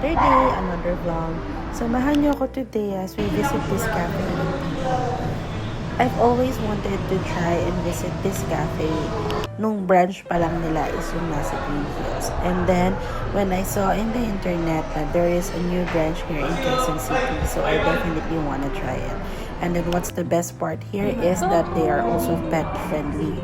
another day, another vlog. Samahan niyo ako today as we visit this cafe. I've always wanted to try and visit this cafe. Nung branch pa lang nila is yung nasa Green Hills. And then, when I saw in the internet that there is a new branch here in Quezon City, so I definitely want to try it. And then what's the best part here is that they are also pet friendly.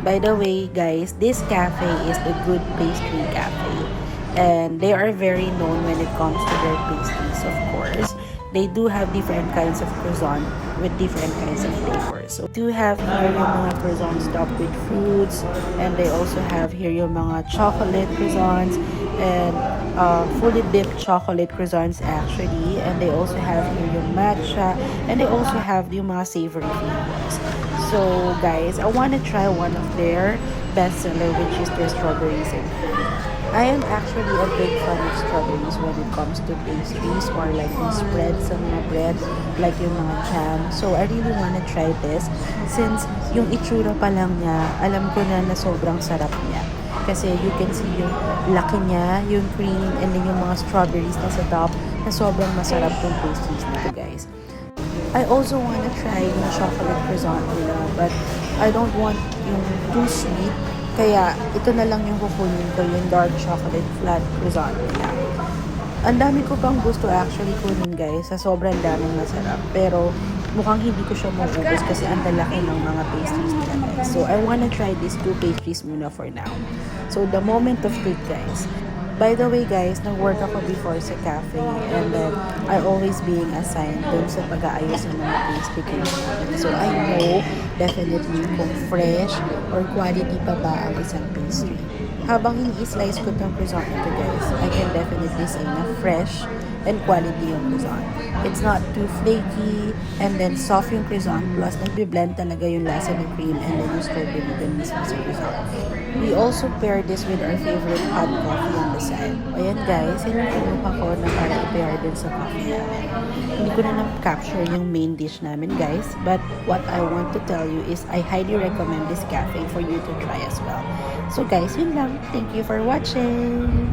By the way, guys, this cafe is the Good Pastry Cafe. And they are very known when it comes to their pastries, of course. They do have different kinds of croissant with different kinds of flavors. So, do have here yung mga croissants topped with fruits, and they also have here yung mga chocolate croissants and fully dipped chocolate croissants actually. And they also have here yung matcha, and they also have yung mga savory flavors. So, guys, I want to try one of their bestseller, which is their strawberries and cream. I am actually a big fan of strawberries when it comes to pastries or like yung spread sa mga bread, like yung mga jam. So, I really wanna try this since yung itsura pa lang niya, alam ko na sobrang sarap niya. Kasi you can see yung laki niya, yung cream, and then yung mga strawberries na sa top na sobrang masarap yung pastries nito, guys. I also wanna try yung chocolate croissant nila, but I don't want yung too sweet. Kaya, ito na lang yung kukunin ko, yung dark chocolate flat croissant nila. Ang dami ko pang gusto actually kunin, guys, sa sobrang daming masarap. Pero, mukhang hindi ko siya maubos kasi ang lalaki ng mga pastries nila, guys. So, I wanna try these two pastries muna for now. So, the moment of truth, guys. By the way, guys, nag-work ako before sa cafe, and then I always being assigned dun sa pag-aayos ng mga pastry cakes namin. So, I know definitely kung fresh or quality pa ba ang isang pastry. Habang ini-slice ko itong croissant ito, guys, I can definitely say na fresh and quality yung croissant. It's not too flaky, and then soft yung croissant, plus nagbe-blend talaga yung lasa ng cream and then yung strawberry din mismo sa croissant. We also pair this with our favorite hot coffee on the side. Ayan, guys, yun yung kinuha ko na para i-pair din sa coffee namin. Hindi ko na na-capture yung main dish namin, guys, but what I want to tell you is I highly recommend this cafe for you to try as well. So guys, yun lang. Thank you for watching!